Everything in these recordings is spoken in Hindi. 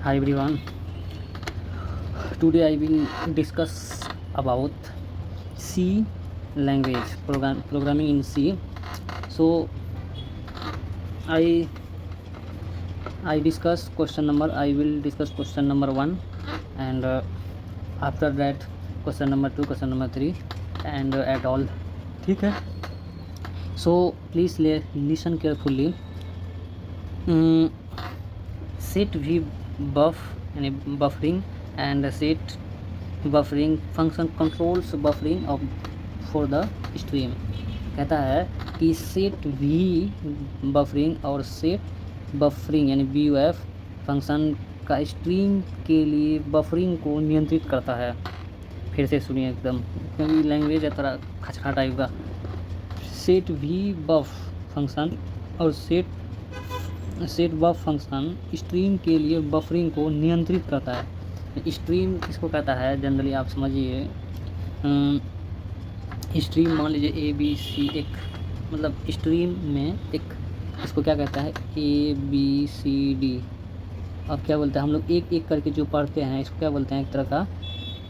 Hi everyone. Today I will discuss about C language, programming in C. So I discuss question number. I will discuss question number 1, and after that question number 2, question number 3, and at all. ठीक है. So please listen carefully. Set v buff यानी buffering and set buffering function controls buffering of for the stream. कहता है कि set v buffering और set buffering यानी buf फंक्शन का स्ट्रीम के लिए बफरिंग को नियंत्रित करता है. फिर से सुनिए एकदम, क्योंकि लैंग्वेज है थोड़ा खचखा टाइप का. सेट वी बफ फंक्शन और सेट बफ फंक्शन स्ट्रीम के लिए बफरिंग को नियंत्रित करता है. स्ट्रीम किसको कहता है जनरली आप समझिए. स्ट्रीम मान लीजिए ए बी सी, एक मतलब स्ट्रीम में एक इसको क्या कहता है ए बी सी डी. अब क्या बोलते हैं हम लोग एक एक करके जो पढ़ते हैं इसको क्या बोलते हैं, एक तरह का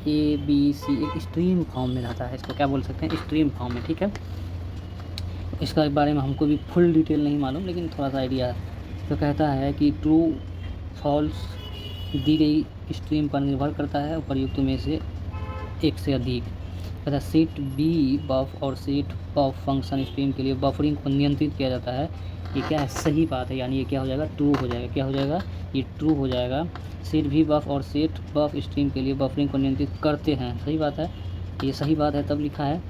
ए बी सी एक स्ट्रीम फॉर्म में रहता है. इसको क्या बोल सकते हैं, स्ट्रीम फॉर्म में. ठीक है, इसका बारे में हमको भी फुल डिटेल नहीं मालूम, लेकिन थोड़ा सा आइडिया है. तो कहता है कि ट्रू फॉल्स दी गई स्ट्रीम पर निर्भर करता है उपर्युक्त में से एक से अधिक. कहता है सेट बी बफ और सेट बफ फंक्शन स्ट्रीम के लिए बफरिंग को नियंत्रित किया जाता है. ये क्या है, सही बात है, यानी ये क्या हो जाएगा, ट्रू हो जाएगा. क्या हो जाएगा, ये ट्रू हो जाएगा. सेट भी बफ और सेट बफ स्ट्रीम के लिए बफरिंग को नियंत्रित करते हैं. सही बात है, ये सही बात है. तब लिखा है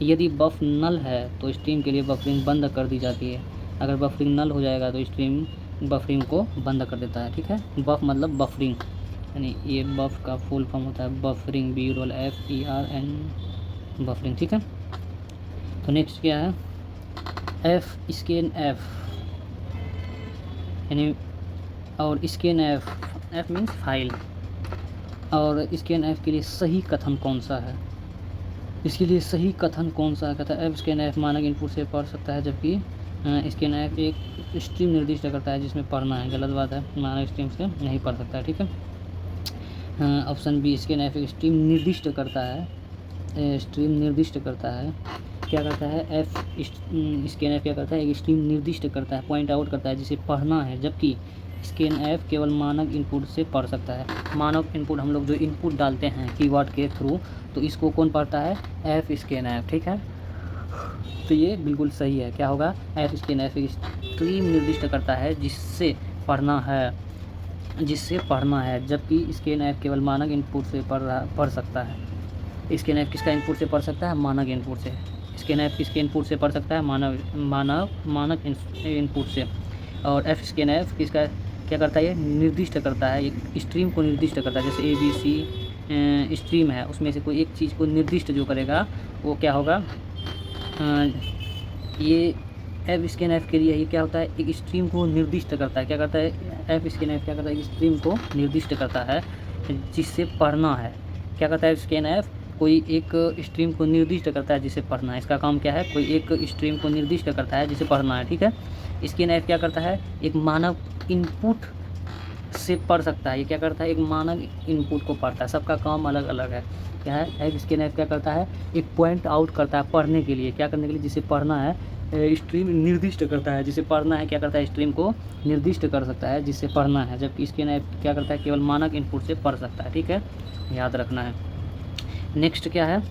यदि बफ नल है तो स्ट्रीम के लिए बफरिंग बंद कर दी जाती है. अगर बफरिंग नल हो जाएगा तो स्ट्रीम बफरिंग को बंद कर देता है. ठीक है, बफ मतलब बफरिंग, यानी ये बफ का फुल फॉर्म होता है बफरिंग, BUFFERING बफरिंग. ठीक है, तो नेक्स्ट क्या है, एफ स्कैन एफ यानी और स्कैन एफ मीन्स फाइल. और स्कैन एफ के लिए सही कथन कौन सा है, इसके लिए सही कथन कौन सा है. कहता है एफ स्कैन एफ मानक इनपुट से पढ़ सकता है, जबकि स्कैन एफ एक स्ट्रीम निर्दिष्ट करता है जिसमें पढ़ना है. गलत बात है, मानक स्ट्रीम से नहीं पढ़ सकता है. ठीक है, ऑप्शन बी स्कैन एफ एक स्ट्रीम निर्दिष्ट करता है. स्ट्रीम निर्दिष्ट करता है, क्या करता है एफ स्कैन एफ क्या करता है, एक स्ट्रीम निर्दिष्ट करता है, पॉइंट आउट करता है जिसे पढ़ना है, जबकि स्कैन एफ केवल मानक इनपुट से पढ़ सकता है. मानक इनपुट हम लोग जो इनपुट डालते हैं कीवर्ड के थ्रू, तो इसको कौन पढ़ता है, एफ स्कैन एफ. ठीक है, तो ये बिल्कुल सही है. क्या होगा, एफ स्कैन एफ एक स्ट्रीम निर्दिष्ट करता है जिससे पढ़ना है, जबकि स्कैन एफ केवल मानक इनपुट से पढ़ सकता है. स्कैन एफ किसका इनपुट से पढ़ सकता है, मानक इनपुट से. स्कैन एफ किसके इनपुट से पढ़ सकता है, मानक इनपुट से. और एफ स्कैन एफ किसका क्या करता है, ये निर्दिष्ट करता है, एक स्ट्रीम को निर्दिष्ट करता है. जैसे ए बी सी स्ट्रीम है, उसमें से कोई एक चीज़ को निर्दिष्ट जो करेगा वो क्या होगा, ये एफ स्कैन एफ के लिए ये क्या होता है, एक स्ट्रीम को निर्दिष्ट करता है. क्या करता है, एफ स्कैन एफ क्या करता है, एक स्ट्रीम को निर्दिष्ट करता है जिससे पढ़ना है. क्या करता है स्कैन एफ, कोई एक स्ट्रीम को निर्दिष्ट करता है जिसे पढ़ना है. इसका काम क्या है, कोई एक स्ट्रीम को निर्दिष्ट करता है जिसे पढ़ना है. ठीक है, स्कैन एफ क्या करता है, एक मानव इनपुट से पढ़ सकता है. ये क्या करता है, एक मानव इनपुट को पढ़ता है. सबका काम अलग अलग है. क्या है, स्कैन एफ क्या करता है, एक पॉइंट आउट करता है पढ़ने के लिए. क्या करने के लिए, जिसे पढ़ना है. स्ट्रीम निर्दिष्ट करता है जिसे पढ़ना है. क्या करता है, स्ट्रीम को निर्दिष्ट कर सकता है जिससे पढ़ना है, जबकि स्कैन एफ क्या करता है, केवल मानक इनपुट से पढ़ सकता है. ठीक है, याद रखना है. नेक्स्ट क्या है,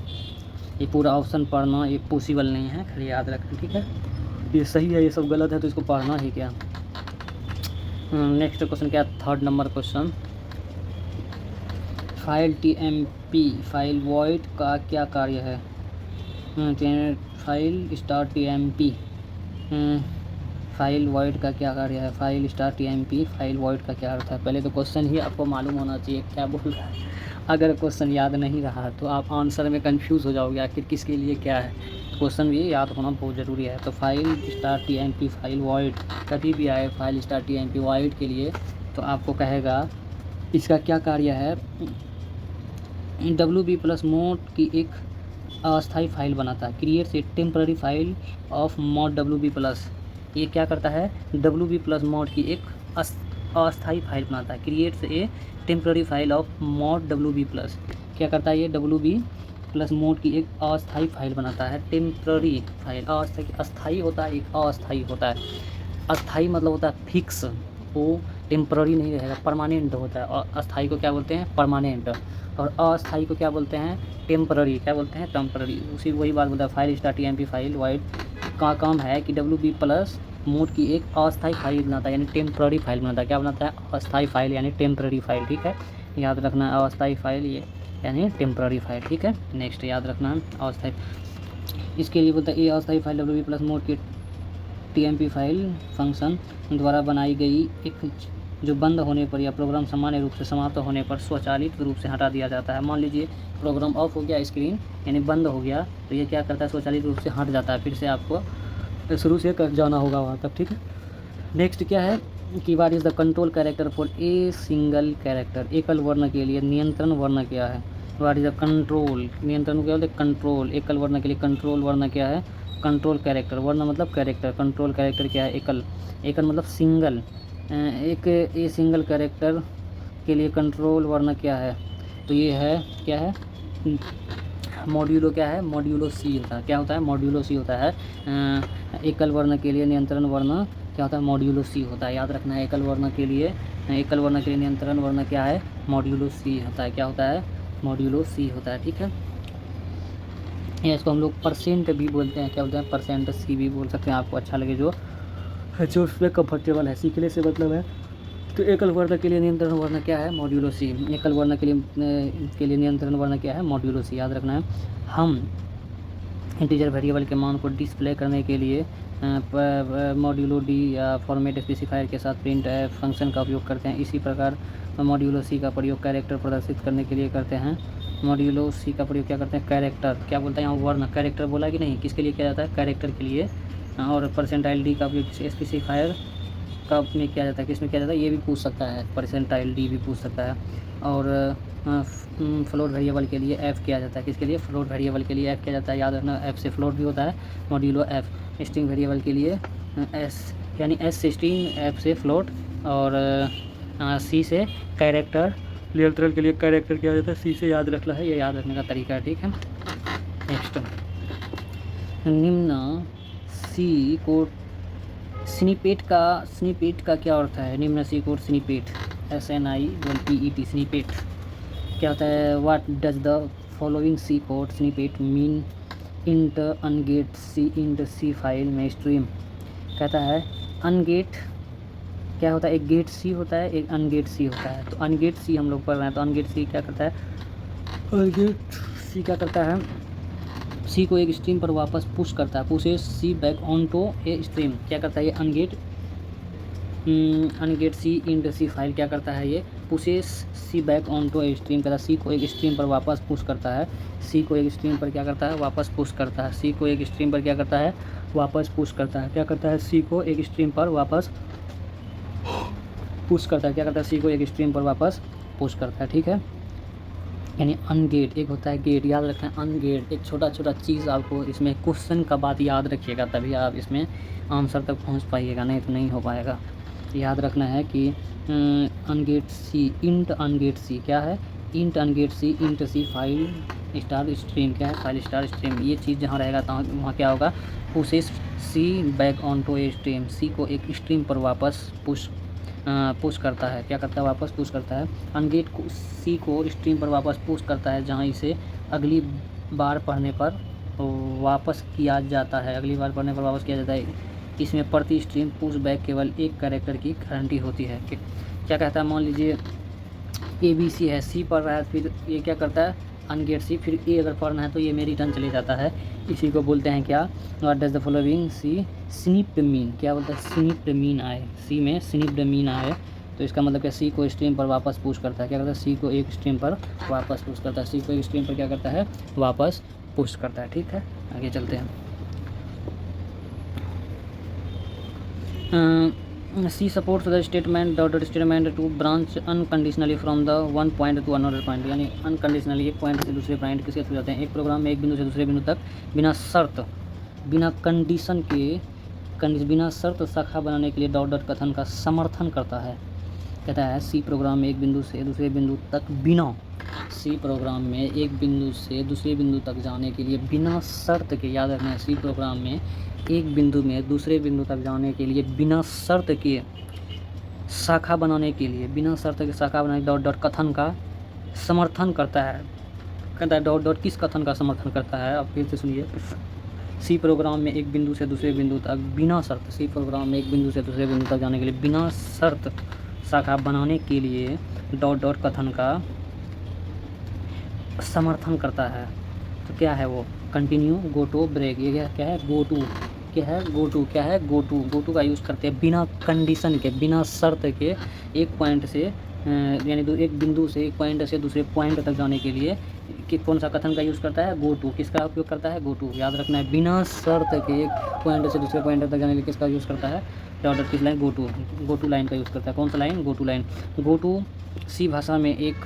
ये पूरा ऑप्शन पढ़ना ये पॉसिबल नहीं है, खाली याद रखना. ठीक है, ये सही है, ये सब गलत है, तो इसको पढ़ना ही क्या. नेक्स्ट क्वेश्चन क्या, third number question, file TMP file void का क्या कार्य है. File star TMP file void का क्या कार्य है. File star TMP file void का क्या अर्थ है. पहले तो क्वेश्चन ही आपको मालूम होना चाहिए क्या बोल रहा है. अगर क्वेश्चन याद नहीं रहा तो आप आंसर में कंफ्यूज हो जाओगे आखिर किसके लिए क्या है. क्वेश्चन भी याद होना बहुत ज़रूरी है. तो file star TMP file void कभी भी आए फाइल स्टार TMP वॉइड के लिए, तो आपको कहेगा इसका क्या कार्य है. WB+ मोड की एक अस्थायी फाइल बनाता है. Creates a temporary file of mode WB+. ये क्या करता है, WB+ मोड की एक अस्थायी फाइल बनाता है। Creates a temporary file of mod WB plus, क्या करता है ये WB प्लस मोड की एक अस्थायी फाइल बनाता है। टेम्पररी फाइल अस्थायी होता है, एक अस्थायी होता है। अस्थायी मतलब होता है फिक्स, वो टेम्पररी नहीं रहेगा, परमानेंट होता है। और अस्थायी को क्या बोलते हैं? परमानेंट। और अस्थायी को क्या बोलते हैं? टेम्पररी। क्या बोलते हैं? टेम्पररी। उसी वही बात बोलता है file star TMP file wide का काम है कि WB प्लस मोड की एक अस्थायी फाइल बनाता है, यानी टेम्पररी फाइल बनाता है। क्या बनाता है? अस्थायी फाइल यानी टेम्पररी फाइल। ठीक है, याद रखना अस्थायी फाइल ये यानी टेम्पररी फाइल। ठीक है, नेक्स्ट याद रखना अस्थायी, इसके लिए बोलता है ये अस्थायी फाइल WB प्लस मोड की TMP फाइल फंक्शन द्वारा बनाई गई एक जो बंद होने पर या प्रोग्राम सामान्य रूप से समाप्त होने पर स्वचालित रूप से हटा दिया जाता है। मान लीजिए प्रोग्राम ऑफ हो गया, स्क्रीन यानी बंद हो गया, तो ये क्या करता है? स्वचालित रूप से हट जाता है, फिर से आपको शुरू से कर जाना होगा वहाँ तक। ठीक है, नेक्स्ट क्या है कि what is the control character for a single character, एकल वर्ण के लिए नियंत्रण वर्ण क्या है? व्हाट इज़ द कंट्रोल, नियंत्रण क्या होता है? कंट्रोल। एकल वर्ण के लिए कंट्रोल वर्ण क्या है? Control character. वर्ण मतलब कैरेक्टर, कंट्रोल कैरेक्टर क्या है? एकल। एकल मतलब सिंगल, एक ए सिंगल कैरेक्टर के लिए कंट्रोल वर्ण क्या है? तो ये है क्या है? मॉड्यूलो क्या है? मॉड्यूलो C होता है। क्या होता है? मॉड्यूलो C होता है। एकल वर्ण के लिए नियंत्रण वर्ण क्या होता है? मॉड्यूलो C होता है। याद रखना है एकल वर्ण के लिए नियंत्रण वर्ण क्या है? मॉड्यूलो C होता है। क्या होता है? मॉड्यूलो C होता है। ठीक है, या इसको हम लोग परसेंट भी बोलते हैं। क्या बोलते हैं? परसेंट C भी बोल सकते हैं, आपको अच्छा लगे जो उसमें कंफर्टेबल है, सीखने से मतलब है। तो एकल वर्ण के लिए नियंत्रण वर्ण क्या है? Modulo C। एकल वर्ण के लिए नियंत्रण वर्ण क्या है? Modulo C। याद रखना है। हम इंटीजर वेरिएबल के मान को डिस्प्ले करने के लिए मॉड्यूलो D या फॉर्मेट स्पेसिफायर के साथ प्रिंट फंक्शन का उपयोग करते हैं। इसी प्रकार मॉड्यूलो C का प्रयोग कैरेक्टर प्रदर्शित करने के लिए करते हैं। मॉड्यूलो C का प्रयोग क्या करते हैं? कैरेक्टर। क्या बोलता है यहाँ? वर्ण। कैरेक्टर बोला कि नहीं? किसके लिए किया जाता है? कैरेक्टर के लिए। और परसेंटाइल D का उपयोग स्पेसिफायर का में किया जाता है। किस में किया जाता है? ये भी पूछ सकता है, परसेंटाइल D भी पूछ सकता है। और फ्लोट वेरिएबल के लिए F किया जाता है। किसके लिए? फ्लोट वेरिएबल के लिए F किया जाता है। याद रखना F से फ्लोट भी होता है, मॉड्यूलो F। स्ट्रिंग वेरिएबल के लिए S यानी S से स्ट्रिंग, F से फ्लोट, और C से कैरेक्टर। नियंत्रण के लिए कैरेक्टर किया जाता है, C से याद रखना है, ये याद रखने का तरीका है। ठीक है, नेक्स्ट निम्न C कोड स्निपेट का क्या अर्थ है? निम्न C code snippet SNIPET snippet क्या होता है? What does the following C code snippet mean int C file में स्ट्रीम। कहता है अनगेट क्या होता है? एक गेट C होता है, एक अनगेट C होता है। तो अनगेट C हम लोग पढ़ रहे हैं, तो अनगेट C क्या करता है? अनगेट C क्या करता है? C को एक स्ट्रीम पर वापस पुश करता है, pushes C back on to a stream. क्या करता है ये? Unget C int C file क्या करता है? ये pushes C back on to a stream. कहता है C को एक स्ट्रीम पर वापस पुश करता है। C को एक स्ट्रीम पर क्या करता है? वापस पुश करता है। C को एक स्ट्रीम पर क्या करता है? वापस पुश करता है। क्या करता है? C को एक स्ट्रीम पर वापस पुश करता है। क्या करता है? C को एक स्ट्रीम पर वापस पुश करता है। ठीक है, यानी अनगेट। एक होता है गेट, याद रखना है अनगेट। एक छोटा छोटा चीज़ आपको इसमें क्वेश्चन का बात याद रखिएगा, तभी आप इसमें आंसर तक पहुंच पाइएगा, नहीं तो नहीं हो पाएगा। याद रखना है कि अनगेट C इंट अनगेट C क्या है? Int अनगेट C int C file star stream क्या है? File star stream. ये चीज़ जहाँ रहेगा तो वहाँ क्या होगा? Pushes C back on to a stream. C को एक स्ट्रीम पर वापस पुश करता है। क्या करता है? वापस पुश करता है। अनगेट को C को स्ट्रीम पर वापस पुश करता है, जहाँ इसे अगली बार पढ़ने पर वापस किया जाता है। अगली बार पढ़ने पर वापस किया जाता है। इसमें प्रति स्ट्रीम पुश बैक केवल एक कैरेक्टर की गारंटी होती है। क्या कहता है? मान लीजिए ABC है, C पढ़ रहा है, फिर ये क्या करता है? अनगेट C, फिर A अगर पढ़ना है तो ये में रिटर्न चले जाता है। इसी को बोलते हैं क्या? What does the following C snippet mean. क्या बोलता है? स्निप्ड मीन आए, C में स्निप्ड मीन आए, तो इसका मतलब क्या? C को स्ट्रीम पर वापस पुश करता है। क्या करता है? C को एक स्ट्रीम पर वापस पुश करता है। C को एक स्ट्रीम पर क्या करता है? वापस पुश करता है। ठीक है, आगे चलते हैं। C supports the statement dotted statement to branch unconditionally from the one point to another point, यानी अनकंडीशनली एक पॉइंट से दूसरे पॉइंट किसके थ्रू जाते हैं? एक प्रोग्राम में एक बिंदु से दूसरे बिंदु तक बिना शर्त, बिना कंडीशन के, बिना शर्त शाखा बनाने के लिए डॉट डॉट कथन का समर्थन करता है। कहता है सी प्रोग्राम में एक बिंदु से दूसरे बिंदु तक बिना सी प्रोग्राम में एक बिंदु से दूसरे बिंदु तक जाने के लिए बिना शर्त के, याद रखना है, सी प्रोग्राम में एक बिंदु में दूसरे बिंदु तक जाने के लिए बिना शर्त के शाखा बनाने के लिए, बिना शर्त के शाखा बनाने डॉट डॉट कथन का समर्थन करता है। कहता है डॉट डॉट किस कथन का समर्थन करता है, अब फिर से सुनिए। सी प्रोग्राम में एक बिंदु से दूसरे बिंदु तक बिना शर्त, सी प्रोग्राम में एक बिंदु से दूसरे बिंदु तक जाने के लिए बिना शर्त शाखा बनाने के लिए डॉट डॉट कथन का समर्थन करता है। तो क्या है वो, कंटिन्यू, गो टू, ब्रेक। ये क्या है, गो टू, क्या है, गो टू, क्या है, गो टू। गो टू का यूज़ करते हैं बिना कंडीशन के, बिना शर्त के, एक पॉइंट से यानी एक बिंदु से एक पॉइंट से दूसरे पॉइंट तक जाने के लिए कि कौन सा कथन का यूज़ करता है, गो टू। किसका उपयोग करता है, गो टू। याद रखना है, बिना शर्त के एक पॉइंट से दूसरे पॉइंट तक जाने के लिए किसका यूज़ करता है, डॉट डॉट किस line, go to. Go to line का यूज़ करता है। कौन सा line, go to line. Go to C भाषा में एक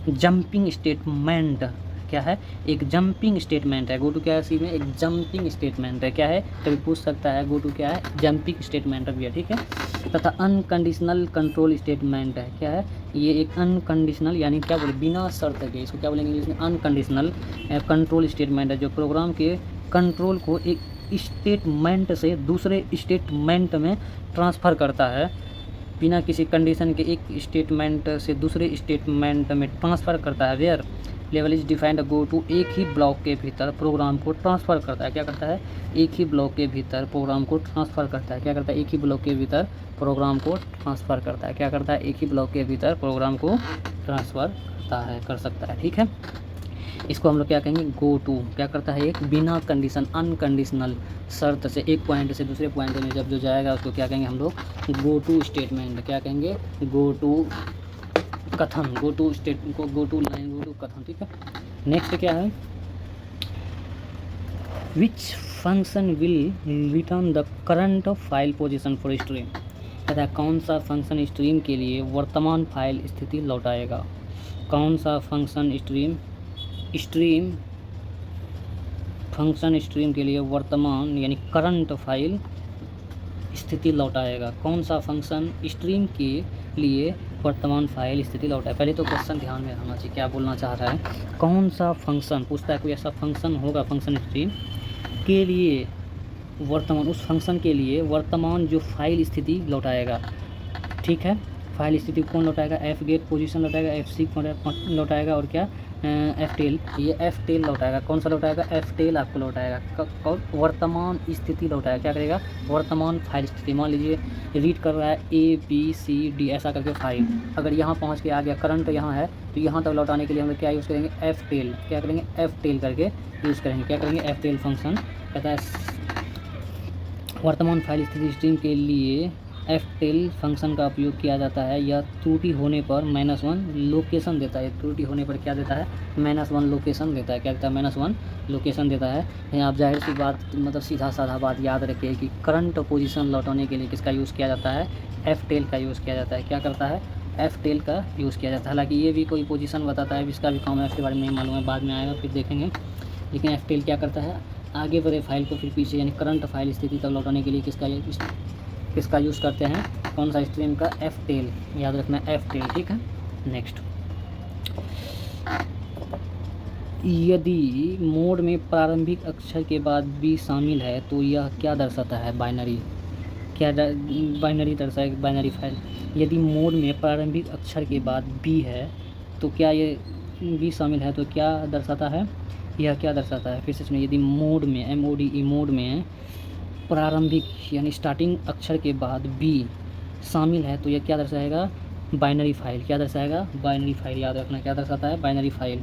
जंपिंग स्टेटमेंट, क्या है, एक जंपिंग स्टेटमेंट है। गो टू क्या है, सी में एक जंपिंग स्टेटमेंट है। क्या है, कभी पूछ सकता है, गो टू क्या है, जंपिंग स्टेटमेंट भी है, ठीक है। तथा अनकंडीशनल कंट्रोल स्टेटमेंट है। क्या है, ये एक अनकंडीशनल, यानी क्या बोले, बिना शर्त के, इसको क्या बोलेंगे इंग्लिश में, अनकंडीशनल कंट्रोल स्टेटमेंट है, जो प्रोग्राम के कंट्रोल को एक स्टेटमेंट से दूसरे स्टेटमेंट में ट्रांसफ़र करता है। बिना किसी कंडीशन के एक स्टेटमेंट से दूसरे स्टेटमेंट में ट्रांसफ़र करता है। वेयर लेवल इज डिफाइंड, गो टू एक ही ब्लॉक के भीतर प्रोग्राम को ट्रांसफ़र करता है। क्या करता है, एक ही ब्लॉक के भीतर प्रोग्राम को ट्रांसफ़र करता है। क्या करता है, एक ही ब्लॉक के भीतर प्रोग्राम को ट्रांसफ़र करता है। क्या करता है, एक ही ब्लॉक के भीतर प्रोग्राम को ट्रांसफ़र करता है, कर सकता है, ठीक है। इसको हम लोग क्या कहेंगे, गो टू। क्या करता है, एक बिना कंडीशन, अनकंडीशनल शर्त से एक पॉइंट से दूसरे पॉइंट में जब जो जाएगा उसको क्या कहेंगे हम लोग, गो टू स्टेटमेंट। क्या कहेंगे, गो टू कथन, go to state, go to line, go to कथन, ठीक है। नेक्स्ट क्या है, which function will return the current file position for stream. कहता है कौन सा फंक्शन स्ट्रीम के लिए वर्तमान फाइल स्थिति लौटाएगा। कौन सा फंक्शन स्ट्रीम के लिए वर्तमान यानी करंट फाइल स्थिति लौटाएगा। कौन सा फंक्शन स्ट्रीम के लिए वर्तमान फाइल स्थिति लौटाएगा। पहले तो क्वेश्चन ध्यान में रखना चाहिए, क्या बोलना चाह रहा है, कौन सा फंक्शन, पूछता है कोई ऐसा फंक्शन होगा फंक्शन स्ट्रीम के लिए वर्तमान, उस फंक्शन के लिए वर्तमान जो फाइल स्थिति लौटाएगा, ठीक है। फाइल स्थिति कौन लौटाएगा, एफ गेट पोजीशन लौटाएगा, एफ सी लौटाएगा और क्या, एफ टेल। ये एफ टेल लौटाएगा। कौन सा लौटाएगा, एफ टेल आपको लौटाएगा। वर्तमान स्थिति लौटाएगा। क्या करेगा, वर्तमान फाइल स्थिति। मान लीजिए रीड कर रहा है ABCD ऐसा करके फाइल, अगर यहाँ पहुँच के आ गया, करंट यहाँ है, तो यहाँ तक लौटाने के लिए हम लोग क्या यूज़ करेंगे, एफ टेल। क्या करेंगे, एफ टेल करके यूज़ करेंगे। क्या करेंगे, एफ टेल फंक्शन। कहता है वर्तमान फाइल स्थिति स्ट्रीम के लिए एफ टेल फंक्शन का उपयोग किया जाता है। यह त्रुटि होने पर -1 लोकेशन देता है। त्रुटि होने पर क्या देता है, -1 लोकेशन देता है। क्या देता है, -1 लोकेशन देता है। आप जाहिर सी बात, मतलब सीधा साधा बात याद रखिए कि करंट पोजीशन लौटाने के लिए किसका यूज़ किया जाता है, एफ टेल का यूज़ किया जाता है। क्या करता है, एफ टेल का यूज़ किया जाता है। हालांकि ये भी कोई पोजीशन बताता है, इसका भी काम है, इसके बारे में नहीं मालूम है, बाद में आएगा फिर देखेंगे। लेकिन एफ टेल क्या करता है, आगे बढ़े फाइल को फिर पीछे यानी करंट फाइल स्थिति तक लौटाने के लिए किसका यूज़ करते हैं, कौन सा स्ट्रीम का, एफ टेल। याद रखना है, एफ टेल, ठीक है। नेक्स्ट, यदि मोड में प्रारंभिक अक्षर के बाद बी शामिल है तो यह क्या दर्शाता है, बाइनरी। क्या बाइनरी दर्शाएगा, बाइनरी फाइल। यदि मोड में प्रारंभिक अक्षर के बाद बी है तो क्या ये बी शामिल है तो क्या दर्शाता है, यह क्या दर्शाता है, फिर से सुनिए। यदि मोड में, MODE मोड में प्रारंभिक यानी स्टार्टिंग अक्षर के बाद बी शामिल है तो यह क्या दर्शाएगा, बाइनरी फाइल। क्या दर्शाएगा, बाइनरी फाइल। याद रखना क्या दर्शाता है, बाइनरी फाइल।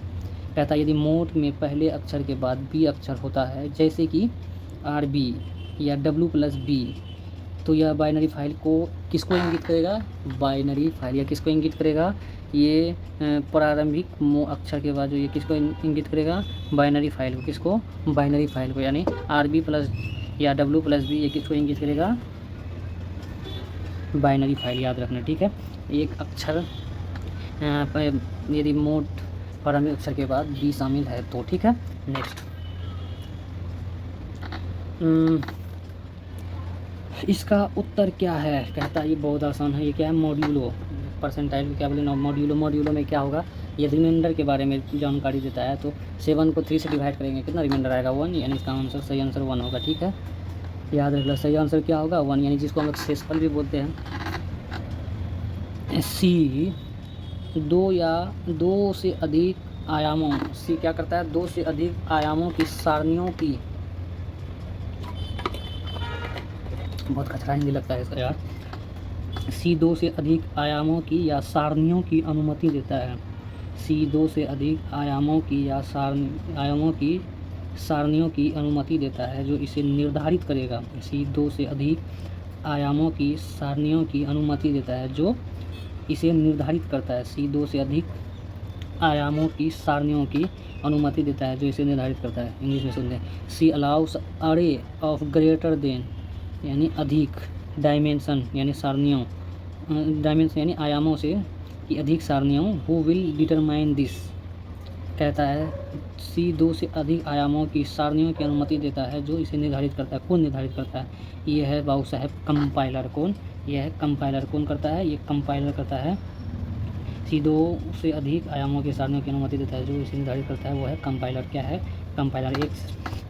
कहता है यदि मोड में पहले अक्षर के बाद बी अक्षर होता है, जैसे कि RB या W+B, तो यह बाइनरी फाइल को किसको इंगित करेगा, बाइनरी फाइल। या किसको इंगित करेगा, ये प्रारंभिक अक्षर के बाद जो ये किसको इंगित करेगा, बाइनरी फाइल को। किसको, बाइनरी फाइल को। यानी RB+ या W+B ये किसको इंगित करेगा, बाइनरी फाइल। याद रखना, ठीक है। एक अक्षर यदि मोड प्रारंभिक अक्षर के बाद बी शामिल है तो, ठीक है। नेक्स्ट, इसका उत्तर क्या है। कहता है ये बहुत आसान है। ये क्या है, मॉड्यूलो। परसेंटाइल क्या बोले मॉड्यूलो, मॉड्यूलो में क्या होगा, ये रिमाइंडर के बारे में जानकारी देता है। तो 7 को 3 से डिवाइड करेंगे, कितना रिमाइंडर आएगा 1, यानी इसका आंसर सही आंसर 1 होगा। ठीक है, याद रख लो, सही आंसर क्या होगा 1, यानी जिसको हम लोग शेषफल भी बोलते हैं। सी 2 या 2 से अधिक आयामों, सी क्या करता है, 2 से अधिक आयामों की सारणियों की, बहुत कचरा हिंदी लगता है इसका यार। सी 2 से अधिक आयामों की या सारणियों की अनुमति देता है। सी 2 से अधिक आयामों की या आयामों की सारणियों की अनुमति देता है जो इसे निर्धारित करेगा। सी 2 से अधिक आयामों की सारणियों की अनुमति देता है जो इसे निर्धारित करता है। सी 2 से अधिक आयामों की सारणियों की अनुमति देता है जो इसे निर्धारित करता है। इंग्लिश में सुनते हैं, सी अलाउस अरे ऑफ ग्रेटर देन, यानी अधिक, डायमेंशन यानी सारणियों, डायमेंशन यानी आयामों से कि अधिक सारणियों, हु विल डिटरमाइन दिस, कहता है सी 2 से अधिक आयामों की सारणियों की अनुमति देता है जो इसे निर्धारित करता है। कौन निर्धारित करता है, ये है बाबू साहब कंपाइलर। कौन, यह है कंपाइलर। कौन करता है, ये कंपाइलर करता है। सी 2 से अधिक आयामों की सारणियों की अनुमति देता है जो इसे निर्धारित करता है, वो है कंपाइलर। क्या है कंपाइलर,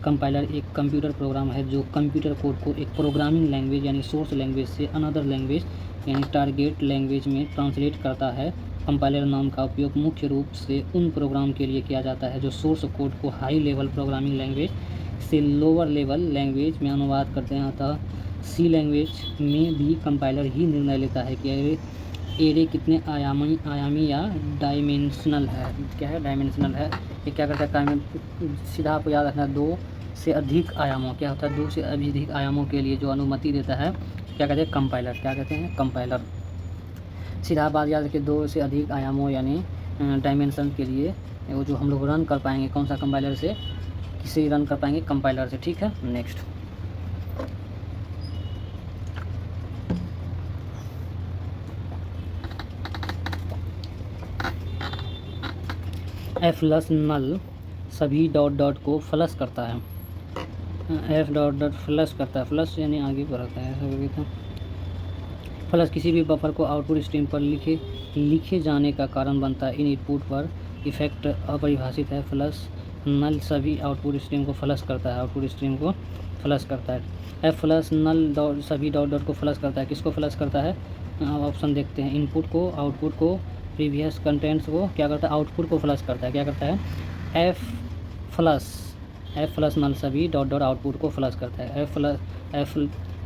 कंपाइलर एक कंप्यूटर प्रोग्राम है जो कंप्यूटर कोड को एक प्रोग्रामिंग लैंग्वेज यानी सोर्स लैंग्वेज से अनदर लैंग्वेज यानी टारगेट लैंग्वेज में ट्रांसलेट करता है। कंपाइलर नाम का उपयोग मुख्य रूप से उन प्रोग्राम के लिए किया जाता है जो सोर्स कोड को हाई लेवल प्रोग्रामिंग लैंग्वेज से लोअर लेवल लैंग्वेज में अनुवाद करते हैं। अतः सी लैंग्वेज में भी कंपाइलर ही निर्णय लेता है कि एरे कितने आयामी या डायमेंशनल है। क्या है, डायमेंशनल है। ये क्या करता है, सीधा आपको याद रखना, 2 से अधिक आयामों, क्या होता है, 2 से अधिक आयामों के लिए जो अनुमति देता है क्या कहते हैं, कंपाइलर। क्या कहते हैं, कंपाइलर। सीधा बात याद रखिए, 2 से अधिक आयामों यानी डायमेंशन के लिए वो जो हम लोग रन कर पाएंगे कौन सा कंपाइलर से, किसे रन कर पाएंगे, कंपाइलर से। ठीक है, नेक्स्ट फ्लश नल सभी डॉट डॉट को फ्लश करता है। एफ डॉट डॉट फ्लश करता है, फ्लश यानी आगे बढ़ाता है। फ्लश किसी भी बफर को आउटपुट स्ट्रीम पर लिखे जाने का कारण बनता है। इन इनपुट पर इफेक्ट अपरिभाषित है। फ्लश नल सभी आउटपुट स्ट्रीम को फ्लश करता है, आउटपुट स्ट्रीम को फ्लश करता है। एफ फ्लश नल सभी डॉट डॉट को फ्लश करता है। किसको फ्लश करता है, ऑप्शन देखते हैं। इनपुट को, आउटपुट को, प्रीवियस कंटेंट्स को क्या करता है, आउटपुट को फ्लश करता है। क्या करता है, एफ फ्लश नल सभी डॉट डॉट आउटपुट को फ्लश करता है। एफ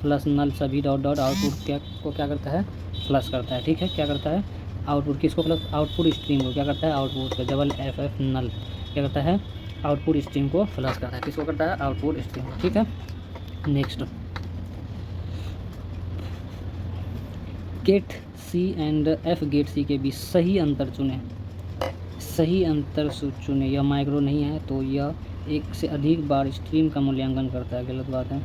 फ्लश नल सभी डॉट डॉट आउटपुट क्या करता है, फ्लश करता है। ठीक है, क्या करता है, आउटपुट किसको फ्लश, आउटपुट स्ट्रीम को क्या करता है, आउटपुट को डबल एफ नल क्या करता है, आउटपुट स्ट्रीम को फ्लश करता है। किसको करता है, आउटपुट स्ट्रीम को। ठीक है, next getc and fgetc के बीच सही अंतर चुनें। सही अंतर चुनें, यह माइक्रो नहीं है तो यह एक से अधिक बार स्ट्रीम का मूल्यांकन करता है। गलत बात है।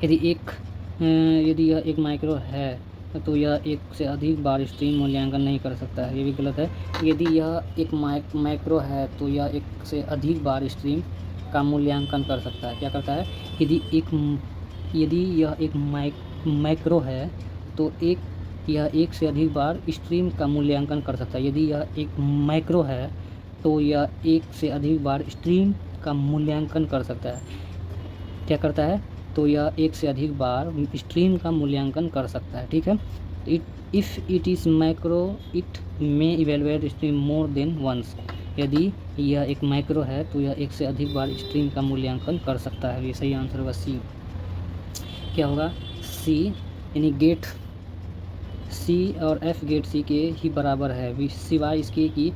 यदि यह एक माइक्रो है तो यह एक से अधिक बार स्ट्रीम मूल्यांकन नहीं कर सकता है, ये भी गलत है। यदि यह एक माइक्रो है तो यह एक से अधिक बार स्ट्रीम का मूल्यांकन कर सकता है। क्या करता है, यदि यह एक माइक्रो है तो यह एक से अधिक बार स्ट्रीम का मूल्यांकन कर सकता है। यदि यह एक माइक्रो है तो यह एक से अधिक बार स्ट्रीम का मूल्यांकन कर सकता है। क्या करता है, तो यह एक से अधिक बार स्ट्रीम का मूल्यांकन कर सकता है। ठीक है, if it is micro it may evaluate stream more than once. यदि यह एक माइक्रो है तो यह एक से अधिक बार स्ट्रीम का मूल्यांकन कर सकता है। ये सही आंसर होगा सी। क्या होगा, सी, यानी गेट सी और एफ गेट सी के ही बराबर है, सिवाय इसके कि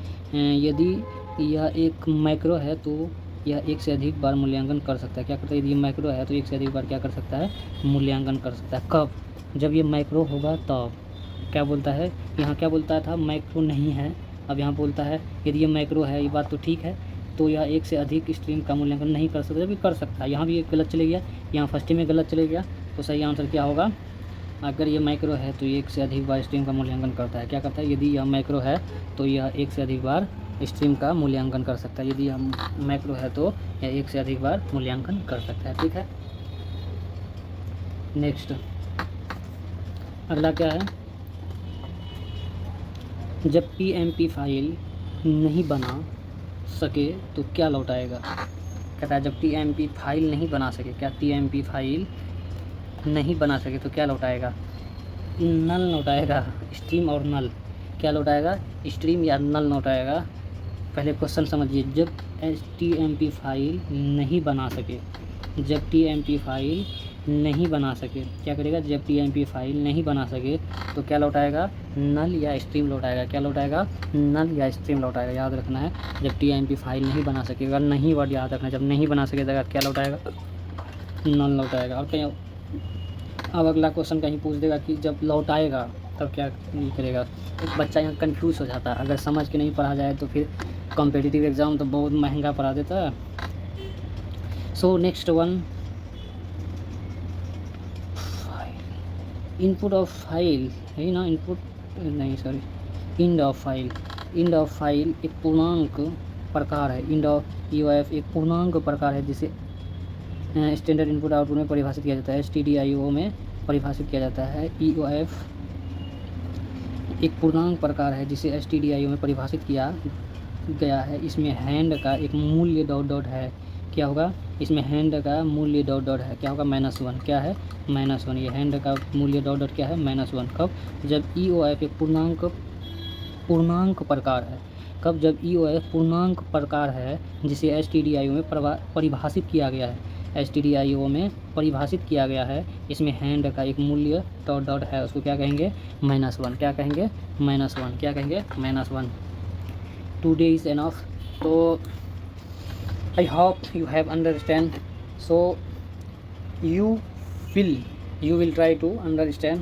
यदि यह एक माइक्रो है तो यह एक से अधिक बार मूल्यांकन कर सकता है। क्या करता है, यदि ये माइक्रो है तो एक से अधिक बार क्या कर सकता है, मूल्यांकन कर सकता है। कब, जब ये माइक्रो होगा तब। क्या बोलता है, यहाँ क्या बोलता था, माइक्रो नहीं है, अब यहाँ बोलता है यदि ये माइक्रो है, ये बात तो ठीक है, तो यह एक से अधिक स्ट्रीम का मूल्यांकन नहीं कर सकता, जब कर सकता है। यहाँ भी गलत चले गया, यहाँ फर्स्ट में गलत चले गया, तो सही आंसर क्या होगा, अगर ये माइक्रो है तो ये एक से अधिक बार स्ट्रीम का मूल्यांकन करता है। क्या करता है, यदि यह माइक्रो है तो यह एक से अधिक बार स्ट्रीम का मूल्यांकन कर सकता है। यदि यह माइक्रो है तो यह एक से अधिक बार मूल्यांकन कर सकता है। ठीक है, नेक्स्ट अगला क्या है, जब PMP फाइल नहीं बना सके तो क्या लौटाएगा। कहता है जब TMP फाइल नहीं बना सके, क्या TMP फाइल नहीं बना सके तो क्या लौटाएगा, नल लौटाएगा, स्ट्रीम और नल। क्या लौटाएगा, स्ट्रीम या नल लौटाएगा। पहले क्वेश्चन समझिए, जब TMP फाइल नहीं बना सके, जब TMP फाइल नहीं बना सके क्या करेगा, जब TMP फाइल नहीं बना सके तो क्या लौटाएगा, नल या स्ट्रीम लौटाएगा। क्या लौटाएगा, नल या स्ट्रीम लौटाएगा। याद रखना है, जब TMP फाइल नहीं बना सके, अगर नहीं वर्ड याद रखना है, जब नहीं बना सके तो क्या लौटाएगा, नल लौटाएगा। और कहीं अब अगला क्वेश्चन कहीं पूछ देगा कि जब लौटाएगा तब क्या करेगा। एक बच्चा यहाँ कंफ्यूज हो जाता है, अगर समझ के नहीं पढ़ा जाए तो फिर कॉम्पिटिटिव एग्ज़ाम तो बहुत महंगा पढ़ा देता है। So next one, input of file है ना, इनपुट नहीं sorry, end of file. End of file एक पूर्णांक प्रकार है, इंड ऑफ EOF एक पूर्णांक प्रकार है जिसे स्टैंडर्ड इनपुट आउटपुट में परिभाषित किया जाता है, STDIO में परिभाषित किया जाता है। EOF एक पूर्णांक प्रकार है जिसे STDIO में परिभाषित किया गया है। इसमें हैंड का एक मूल्य डॉट डॉट है। क्या होगा, इसमें हैंड का मूल्य डॉट डॉट है, क्या होगा, -1। क्या है, -1। ये हैंड का मूल्य डॉट डॉट क्या है, -1। कब, जब EOF एक पूर्णांक प्रकार है। कब, जब EOF पूर्णांक प्रकार है जिसे STDIO में परिभाषित किया गया है, STDIO में परिभाषित किया गया है। इसमें हैंड का एक मूल्य डॉट डॉट है, उसको क्या कहेंगे, -1। क्या कहेंगे, -1। क्या कहेंगे, -1। Today is enough. तो I hope you have understand. So you will try to understand,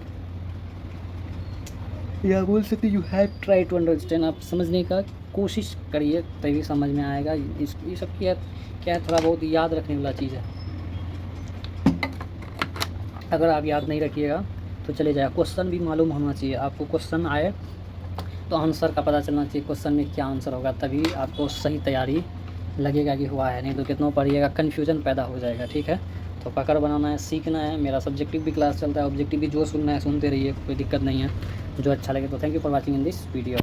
या बोल सकते you have try to understand। आप समझने का कोशिश करिए तभी समझ में आएगा। ये सब क्या है, थोड़ा बहुत याद रखने वाला चीज़ है। अगर आप याद नहीं रखिएगा तो चले जाएगा। क्वेश्चन भी मालूम होना चाहिए आपको, क्वेश्चन आए तो आंसर का पता चलना चाहिए, क्वेश्चन में क्या आंसर होगा, तभी आपको सही तैयारी लगेगा कि हुआ है। नहीं तो कितना पढ़िएगा, कन्फ्यूजन पैदा हो जाएगा। ठीक है, तो पकड़ बनाना है, सीखना है। मेरा सब्जेक्टिव भी क्लास चलता है, ऑब्जेक्टिव भी जो सुनना है सुनते रहिए, कोई दिक्कत नहीं है। जो अच्छा लगे तो thank you for watching in this video.